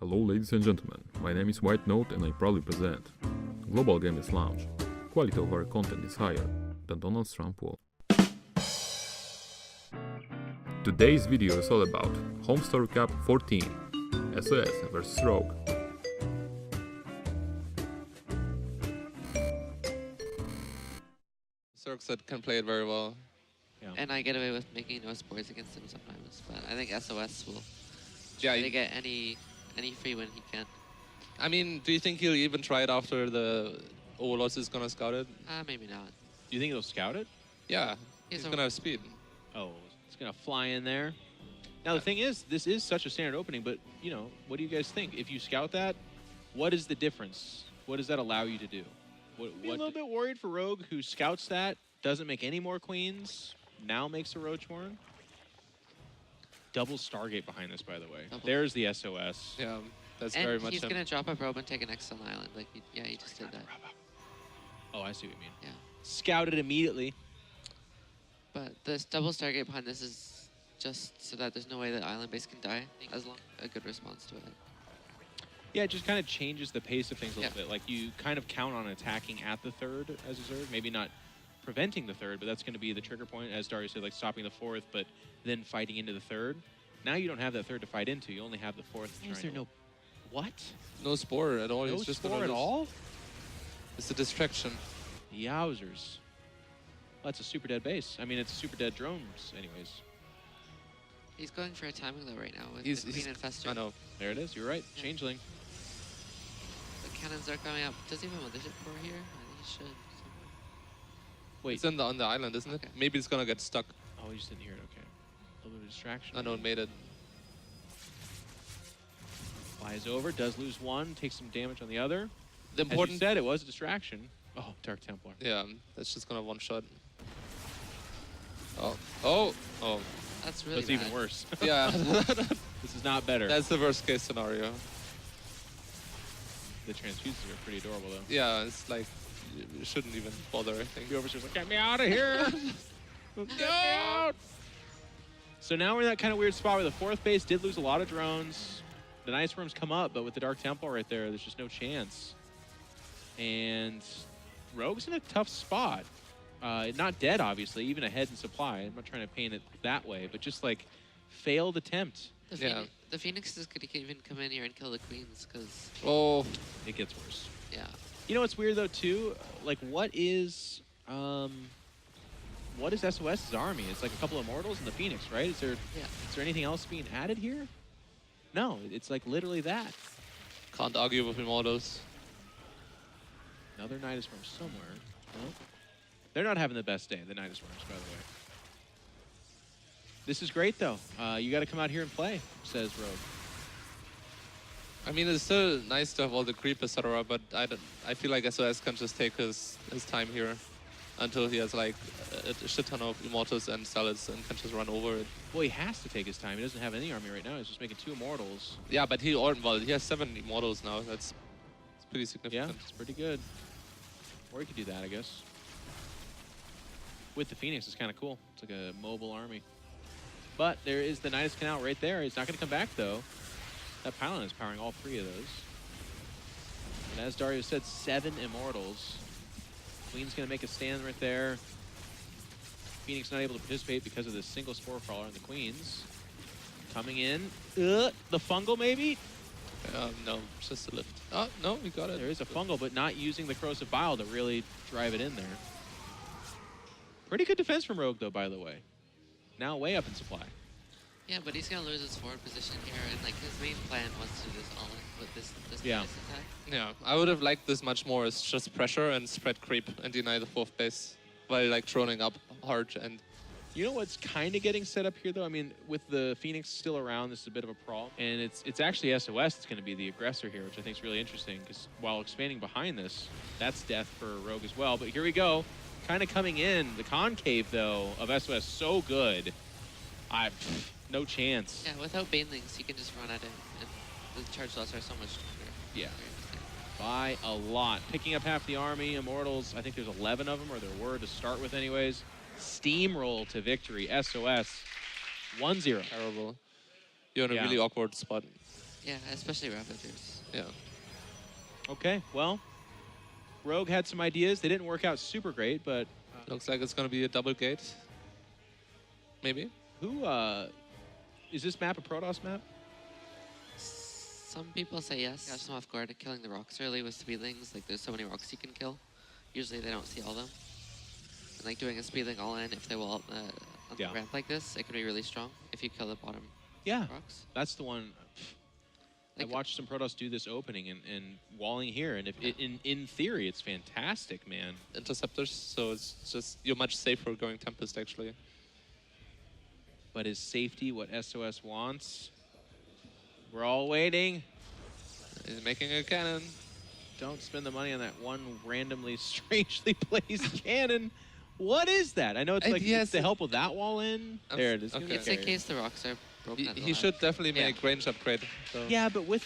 Hello ladies and gentlemen, my name is White Note and I proudly present Global Gamers Lounge. Quality of our content is higher than Donald Trump wall. Today's video is all about Homestory Cup 14, S.o.S vs Rogue. Circs that can play it very well. Yeah. And I get away with making no sports against him sometimes, but I think S.o.S will try to get any free win he can. I mean, do you think he'll even try it after the Overlord is gonna scout it? Maybe not. Do you think he'll scout it? Yeah, he's gonna have speed. Oh, it's gonna fly in there. Now the thing is, this is such a standard opening, but you know, what do you guys think? If you scout that, what is the difference? What does that allow you to do? What a little bit worried for Rogue, who scouts that, doesn't make any more queens, now makes a Roach Horn. Double Stargate behind this, by the way. There's the S.o.S. Yeah, that's and very much. He's gonna drop a probe and take an X on the island. Like, he just did that. Oh, I see what you mean. Yeah. Scouted immediately. But this double Stargate behind this is just so that there's no way that island base can die. As long as a good response to it. Yeah, it just kind of changes the pace of things a little bit. Like, you kind of count on attacking at the third as a Zerg. Maybe not preventing the third, but that's going to be the trigger point, as Dario said, like stopping the fourth, but then fighting into the third. Now you don't have that third to fight into. You only have the fourth. Is there no... What? No Spore at all. No He's just Spore at all? It's a distraction. Yowzers. Well, that's a super dead base. I mean, it's super dead drones, anyways. He's going for a timing though right now with the Queen and Fester. I know. There it is. You're right. Yeah. Changeling. The cannons are coming up. Does he have a Mothership Core here? I think he should. Wait. It's on the island, isn't it? Maybe it's gonna get stuck. Oh, you just didn't hear it. Okay. A little bit of distraction. I know it made it. Flies over, does lose one, takes some damage on the other. The important, as you said, it was a distraction. Oh, Dark Templar. Yeah, that's just gonna one shot. Oh, oh, oh. That's really That's even worse. Yeah. This is not better. That's the worst case scenario. The transfuses are pretty adorable, though. Yeah, it's like, you shouldn't even bother, I think. The Overseer's like, get me out of here! Get me out! So now we're in that kind of weird spot where the fourth base did lose a lot of drones. The Nice Worms come up, but with the Dark Temple right there, there's just no chance. And Rogue's in a tough spot. Not dead, obviously, even ahead in supply. I'm not trying to paint it that way, but just like failed attempt. The Phoenixes could even come in here and kill the Queens, because... Oh. It gets worse. Yeah. You know what's weird, though, too? Like, what is S.o.S.'s army? It's like a couple of Immortals and the Phoenix, right? Is there anything else being added here? No, it's like literally that. Can't argue with Immortals. Another Nidus Worm somewhere. No. They're not having the best day, the Nidus Worms, by the way. This is great, though. You got to come out here and play, says Rogue. I mean, it's still nice to have all the creep, etc., but I feel like S.o.S can just take his time here until he has like a shit ton of Immortals and Zealots and can just run over it. Well, he has to take his time. He doesn't have any army right now. He's just making 2 Immortals. Yeah, but he has 7 Immortals now. That's pretty significant. Yeah, it's pretty good. Or he could do that, I guess. With the Phoenix, it's kind of cool. It's like a mobile army. But there is the Nidus Canal right there. He's not going to come back, though. That pylon is powering all 3 of those. And as Dario said, 7 Immortals. Queen's going to make a stand right there. Phoenix not able to participate because of this single Spore Crawler and the Queens. Coming in. The Fungal, maybe? No, just a lift. Oh, no, we got it. There is a Fungal, but not using the Corrosive Bile to really drive it in there. Pretty good defense from Rogue, though, by the way. Now way up in supply. Yeah, but he's gonna lose his forward position here, and like his main plan was to do this all in with this attack. Yeah, I would have liked this much more as just pressure and spread creep and deny the 4th base while like droning up hard. And you know what's kind of getting set up here, though? I mean, with the Phoenix still around, this is a bit of a problem, and it's actually S.o.S that's going to be the aggressor here, which I think is really interesting because while expanding behind this, that's death for Rogue as well. But here we go. Kind of coming in. The concave, though, of S.o.S so good. No chance. Yeah, without Banelings, he can just run at it, and the charge loss are so much stronger. Yeah. By a lot. Picking up half the army. Immortals, I think there's 11 of them, or there were to start with anyways. Steamroll to victory. S.o.S 1-0. Terrible. You're in a really awkward spot. Yeah, especially Ravagers. Yeah. Okay, well, Rogue had some ideas. They didn't work out super great, but Looks like it's gonna be a double gate. Maybe. who is this map a Protoss map? Some people say yes. Catch them off guard at killing the rocks early with speedlings. Like, there's so many rocks you can kill. Usually they don't see all of them. And like doing a speedling all in, if they will on Yeah. the ramp like this, it can be really strong if you kill the bottom Yeah, rocks. that's the one. I Like- watched some Protoss do this opening and walling here, and if in theory it's fantastic, man. Interceptors, so it's just you're much safer going Tempest actually. But is safety what SOS wants? We're all waiting. He's making a cannon. Don't spend the money on that one randomly, strangely placed cannon. What is that? I know it's And like he it's has to a- help with that wall in. There it is. Give me Okay. the It's in carrier. case the rocks are broken. at the He last. should definitely Yeah. make range upgrade. So Yeah, but with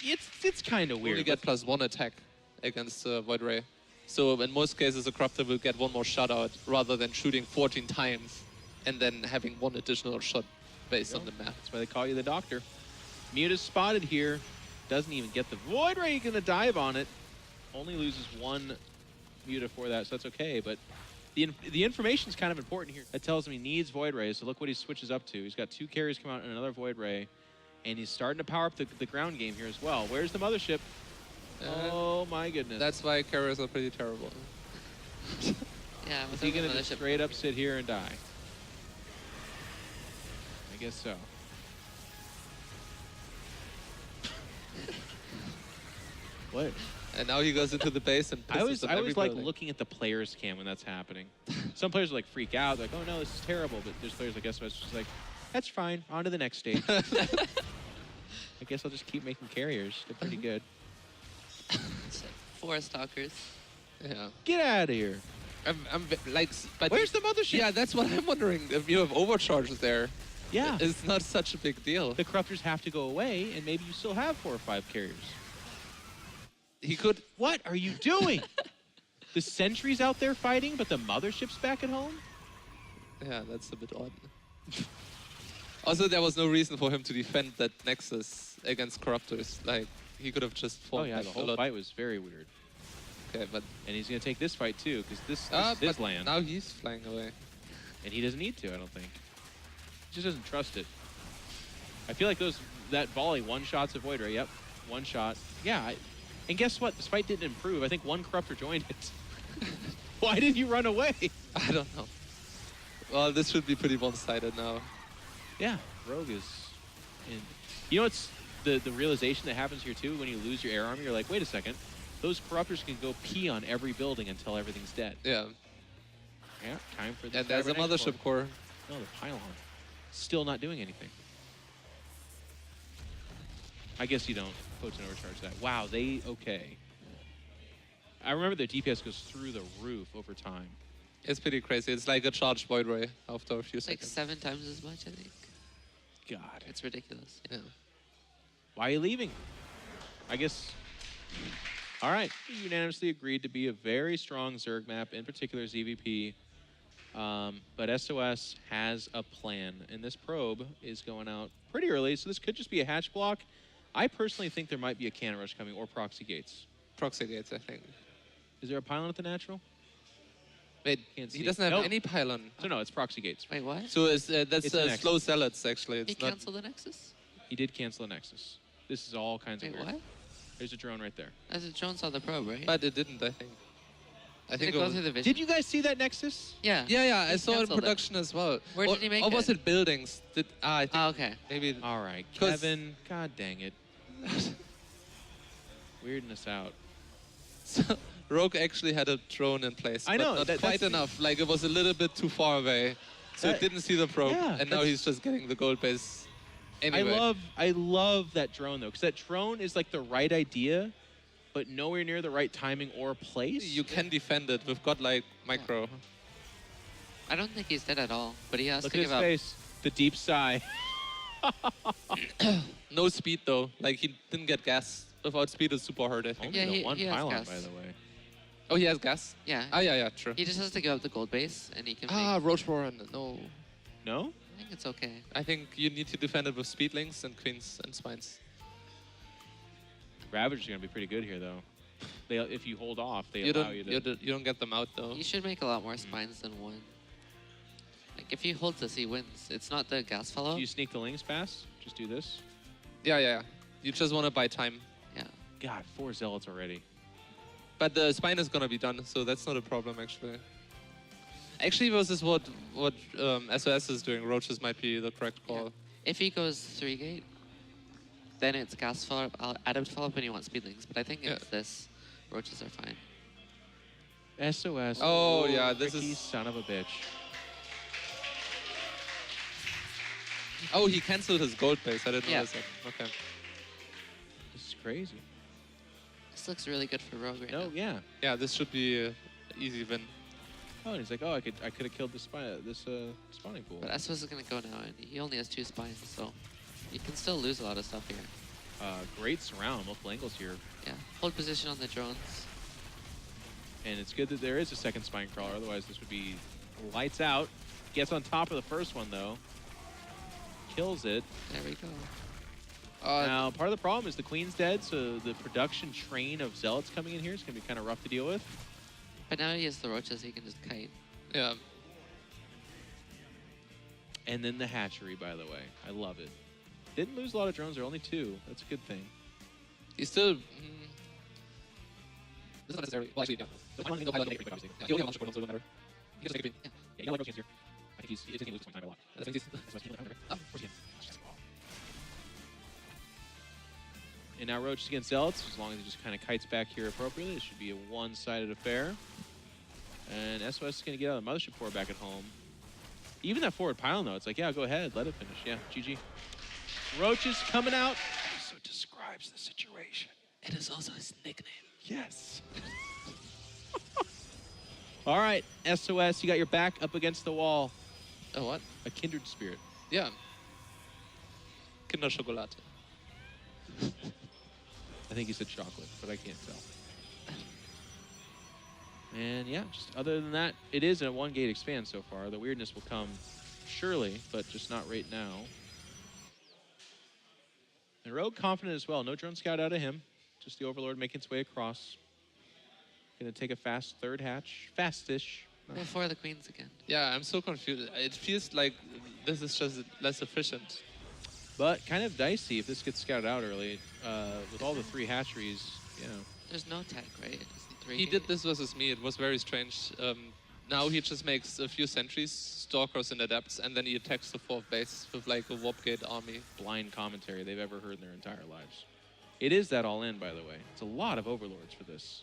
it's kind of only weird. get +1 attack against Void Ray. So in most cases, a Corruptor will get one more shot out rather than shooting 14 times and then having one additional shot based on the map. That's why they call you the doctor. Mute is spotted here. Doesn't even get the Void Ray. Gonna dive on it. Only loses one Muta for that, so that's okay. But the information's kind of important here. That tells him he needs Void Rays, so look what he switches up to. He's got 2 carries come out and another Void Ray. And he's starting to power up the ground game here as well. Where's the mothership? Oh my goodness. That's why carriers are pretty terrible. Yeah, Is with he the gonna just mothership. straight up sit here and die? I guess so. What? And now he goes into the base and I pisses was up I every was like building. looking at the players cam when that's happening. Some players are like freak out, like, oh no, this is terrible. But there's players like S.o.S. just like, that's fine. On to the next stage. I guess I'll just keep making carriers. They're pretty good. 4 stalkers. Yeah. Get out of here. But Where's the mothership? Yeah, that's what I'm wondering. If you have overcharges there, Yeah. it's not such a big deal. The corruptors have to go away, and maybe you still have 4 or 5 carriers. He could. What are you doing? The sentry's out there fighting, but the mothership's back at home? Yeah, that's a bit odd. Also, there was no reason for him to defend that Nexus against Corruptors. Like, he could have just fought Oh yeah, back the a whole lot. fight was very weird. Okay, but And he's going to take this fight too, because this is his but land. now he's flying away. And he doesn't need to, I don't think. He just doesn't trust it. I feel like that volley one-shots a Void Ray. Yep, one shot. Yeah, and guess what? This fight didn't improve. I think one Corruptor joined it. Why did you run away? I don't know. Well, this should be pretty one-sided now. Yeah, Rogue is in. You know what's the realization that happens here too? When you lose your air army, you're like, wait a second. Those Corruptors can go pee on every building until everything's dead. Yeah. Yeah, time for the And there's a Cybernetic mothership core. No, the pylon. Still not doing anything. I guess you don't potent overcharge that. Wow, okay. I remember the DPS goes through the roof over time. It's pretty crazy. It's like a charged Void Ray after a few It's like seconds. 7 times as much, I think. God. It's ridiculous. Yeah. Why are you leaving? I guess. All right. Unanimously agreed to be a very strong Zerg map, in particular ZVP. But SOS has a plan, and this probe is going out pretty early, so this could just be a hatch block. I personally think there might be a cannon rush coming or proxy gates. Proxy gates, I think. Is there a pylon at the natural? Wait, Can't he see. doesn't have Nope. any pylon. So no, it's proxy gates. Wait, what? So that's It's a Nexus. slow zealots, actually. He It's not. canceled the Nexus? He did cancel a Nexus. This is all kinds Wait, of weird. what? There's a drone right there. As a drone saw the probe, right? But it didn't, I think. I Did think it go was- through the vision? Did you guys see that Nexus? Yeah. Yeah, I He saw it in canceled it. production as well. Where or, did he make or was it? it buildings? I think Oh, okay. maybe. All right, 'Cause- Kevin. God dang it. Weirding us out. So, Rogue actually had a drone in place. I but know, not that's quite the- enough. Like, it was a little bit too far away. So it That- didn't see the probe. yeah, And now that's- he's just getting the gold base anyway. I love that drone though, because that drone is like the right idea, but nowhere near the right timing or place. You can defend it with godlike micro. I don't think he's dead at all, but he has Look to at give his up. face. The deep sigh. No speed, though. Like, he didn't get gas. Without speed, it's super hard, I think. Only Yeah, the he- one he has pylon, gas. by the way. Oh, he has gas? Yeah. Ah, yeah, true. He just has to give up the gold base, and he can Ah, make... Roach Warren. No. No? I think it's okay. I think you need to defend it with speedlings and queens and spines. Ravager's gonna be pretty good here though. If you hold off, they You allow don't you to. you don't get them out though. You should make a lot more spines than one. Like if he holds this, he wins. It's not the gas follow. Do you sneak the lings past? Just do this. Yeah. You just want to buy time. Yeah. God, 4 zealots already. But the spine is gonna be done, so that's not a problem actually. Actually, versus what SOS is doing, Roaches might be the correct call. Yeah. If he goes 3 gate, then it's gas follow up, adapt follow up, and you want speedlings. But I think Yeah. it's this. Roaches are fine. SOS. Oh, yeah, this tricky is- son of a bitch. Oh, he cancelled his gold base. I didn't Yeah. notice that. Okay. This is crazy. This looks really good for Rogue right No, now. yeah. Yeah, this should be an easy win. Oh, and he's like, oh, I could have killed this spawning pool. But S.o.S is going to go now, and he only has 2 spines, so you can still lose a lot of stuff here. Great surround, multiple angles here. Yeah, hold position on the drones. And it's good that there is a second spine crawler, otherwise this would be lights out. Gets on top of the first one though. Kills it. There we go. Now, part of the problem is the queen's dead, so the production train of zealots coming in here is going to be kind of rough to deal with. But now he has the roaches, he can just kite. Yeah. And then the hatchery, by the way. I love it. Didn't lose a lot of drones, there are only 2. That's a good thing. He's still. This is not necessarily. Well, actually, yeah. The one thing make it obviously. Yeah, he only has a bunch of so it doesn't matter. He just take a pin. Yeah. Yeah, you got a chance here. I think he's going to lose this one time a lot. That's what he sees. Of course he can. And now Roach against Zealots, as long as he just kind of kites back here appropriately, it should be a one-sided affair. And SOS is going to get out of the Mothership Core back at home. Even that forward pile, though, it's like, yeah, go ahead, let it finish. Yeah, GG. Roach is coming out. So it describes the situation. It is also his nickname. Yes. All right, SOS, you got your back up against the wall. Oh, what? A kindred spirit. Yeah. Kinderschokolade. I think he said chocolate, but I can't tell. And yeah, just other than that, it is a 1-gate expand so far. The weirdness will come surely, but just not right now. And Rogue confident as well. No drone scout out of him. Just the Overlord making its way across. Gonna take a fast third hatch. Fast-ish. Before the queens again. Yeah, I'm so confused. It feels like this is just less efficient. But kind of dicey if this gets scouted out early. With all the 3 hatcheries, you know. There's no tech, right? It's the 3 He gate. did this versus me. It was very strange. Now he just makes a few sentries, stalkers and adepts, and then he attacks the 4th base with like a warp gate army. Blind commentary they've ever heard in their entire lives. It is that all in, by the way. It's a lot of Overlords for this.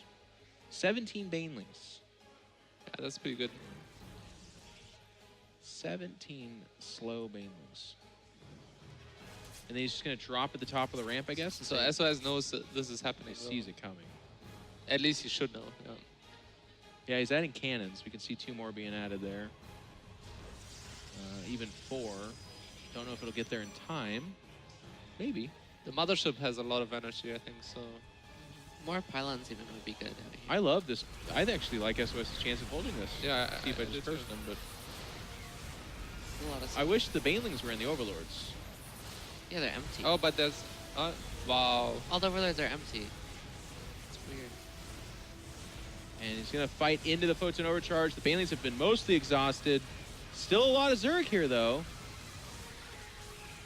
17 Banelings. Yeah, that's pretty good. 17 slow Banelings. And then he's just going to drop at the top of the ramp, I guess. So SOS knows that this is happening. He sees it coming. At least he should know. Yeah. Yeah, he's adding cannons. We can see 2 more being added there. Even 4. Don't know if it'll get there in time. Maybe. The mothership has a lot of energy, I think. So More pylons even would be good. out here. I love this. I actually like SOS's chance of holding this. yeah, See if I do just too. curse them, but A lot of I wish the Banelings were in the Overlords. Yeah, they're empty. Oh, but there's. Wow. All the overlords are empty. It's weird. And he's going to fight into the Photon Overcharge. The Banelings have been mostly exhausted. Still a lot of Zerg here, though.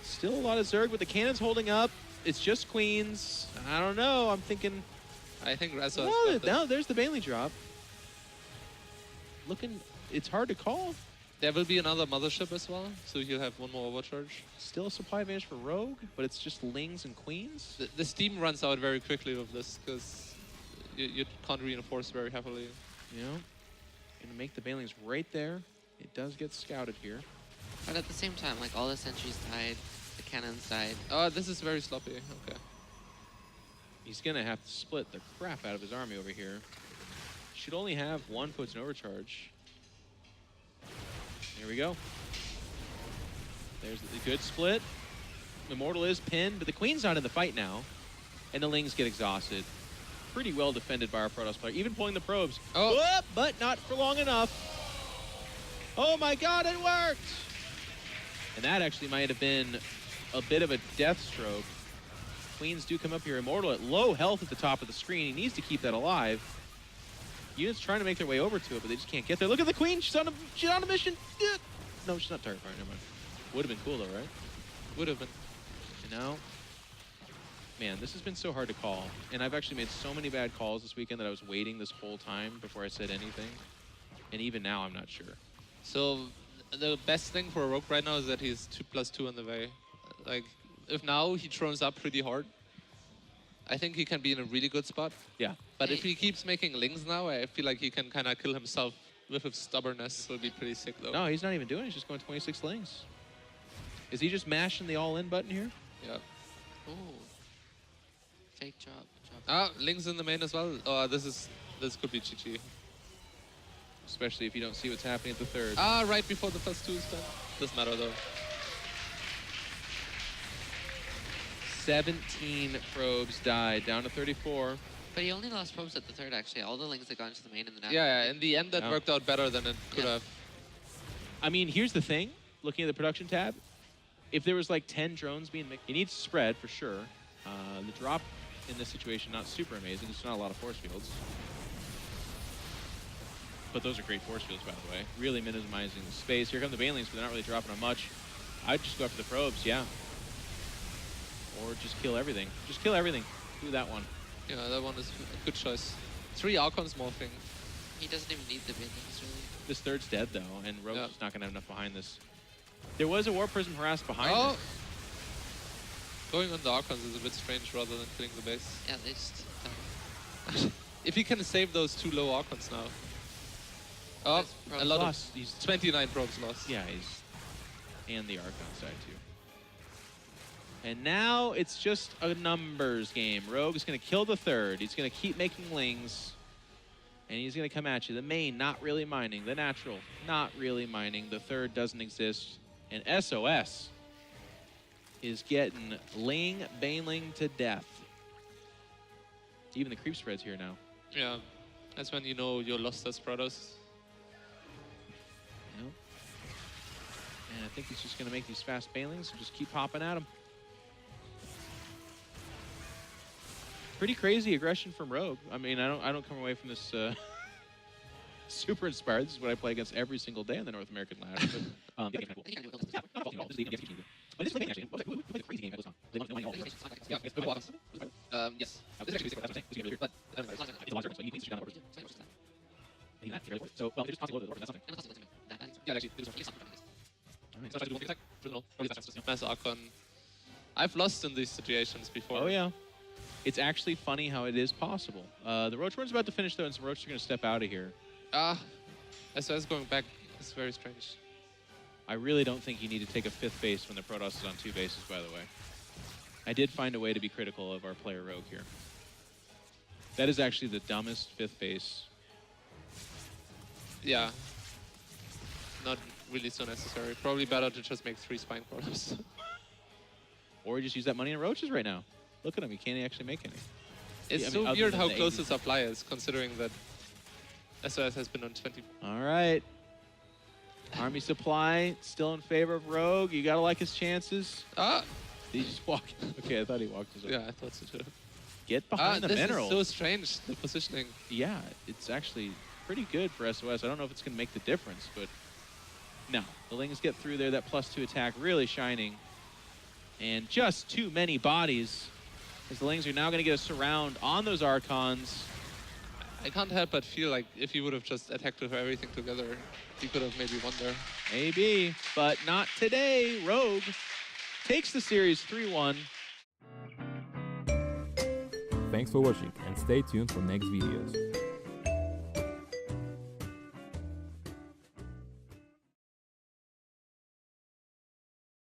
Still a lot of Zerg with the cannons holding up. It's just Queens. I don't know. I'm thinking... I think SOS. Oh, no, there's the Bailey drop. Looking... It's hard to call. There will be another mothership as well, so you'll have 1 more overcharge. Still a supply advantage for Rogue, but it's just Lings and Queens. The steam runs out very quickly with this, because you can't reinforce very heavily. You know? Gonna make the Banelings right there. It does get scouted here. But at the same time, like all the sentries died, the cannons died. Oh, this is very sloppy. Okay. He's gonna have to split the crap out of his army over here. Should only have 1 Photon Overcharge. Here we go. There's the good split. Immortal is pinned, but the Queen's not in the fight now. And the Lings get exhausted. Pretty well defended by our Protoss player. Even pulling the probes. Oh. Whoop, but not for long enough. Oh my god, it worked! And that actually might have been a bit of a death stroke Queens do come up here. Immortal at low health at the top of the screen. He needs to keep that alive. Units trying to make their way over to it, but they just can't get there. Look at the Queen. She's on a mission. No, she's not target fire. Never mind. Would have been cool, though, right? Would have been. You know? Man, this has been so hard to call. And I've actually made so many bad calls this weekend that I was waiting this whole time before I said anything. And even now, I'm not sure. So the best thing for Rogue right now is that he's 2+2 on the way. Like, if now he throws up pretty hard, I think he can be in a really good spot. Yeah. But if he keeps making lings now, I feel like he can kind of kill himself with his stubbornness. It'll be pretty sick, though. No, he's not even doing it. He's just going 26 lings. Is he just mashing the all-in button here? Yeah. Oh. Fake drop. Ah, lings in the main as well. Oh, this could be GG. Especially if you don't see what's happening at the third. Ah, right before the +2 is done. Doesn't matter, though. 17 probes died, down to 34. But he only lost probes at the third, actually. All the lings had gone to the main in the net. Yeah, in the end, that worked out better than it could have. I mean, here's the thing. Looking at the production tab, if there was like 10 drones being mixed, he needs to spread for sure. The drop in this situation, not super amazing. There's not a lot of force fields. But those are great force fields, by the way. Really minimizing the space. Here come the banelings, but they're not really dropping on much. I'd just go after the probes, yeah. Or just kill everything. Just kill everything. Do that one. Yeah, that one is a good choice. 3 Archons morphing. He doesn't even need the banelings, really. This third's dead, though, and Rogue's just not going to have enough behind this. There was a War Prism harass behind this. Going on the Archons is a bit strange rather than killing the base. Yeah, they just... If he can save those 2 low Archons now. Oh, a lot of... He's 29 probes lost. Yeah, he's... And the Archon side, too. And now it's just a numbers game. Rogue is going to kill the third. He's going to keep making lings. And he's going to come at you. The main, not really mining. The natural, not really mining. The third doesn't exist. And S.o.S. is getting ling, baneling to death. Even the creep spread's here now. Yeah, that's when you know you're lost as Protoss. You know? And I think he's just going to make these fast banelings and just keep popping at him. Pretty crazy aggression from Rogue. I mean, I don't come away from this super inspired. This is what I play against every single day in the North American ladder. But, yes. So, well, just toss a load of that's something. Mass Archon. I've lost in these situations before. Oh, yeah. It's actually funny how it is possible. The Roach run's about to finish, though, and some Roach are going to step out of here. S.o.S. going back is very strange. I really don't think you need to take a 5th base when the Protoss is on 2 bases, by the way. I did find a way to be critical of our player Rogue here. That is actually the dumbest 5th base. Yeah. Not really so necessary. Probably better to just make 3 Spine Crawlers. Or just use that money in Roaches right now. Look at him, he can't actually make any. It's so weird how close this supply is, considering that S.o.S. has been on 20. All right. Army supply still in favor of Rogue. You gotta like his chances. Did he just walk? Okay, I thought he walked his way. Yeah, I thought so too. Get behind the mineral. This is so strange, the positioning. Yeah, it's actually pretty good for S.o.S. I don't know if it's gonna make the difference, but no. The Lings get through there, that +2 attack really shining. And just too many bodies. As the Lings are now going to get a surround on those Archons. I can't help but feel like if he would have just attacked with everything together, he could have maybe won there. Maybe, but not today. Rogue takes the series 3-1. Thanks for watching and stay tuned for next videos.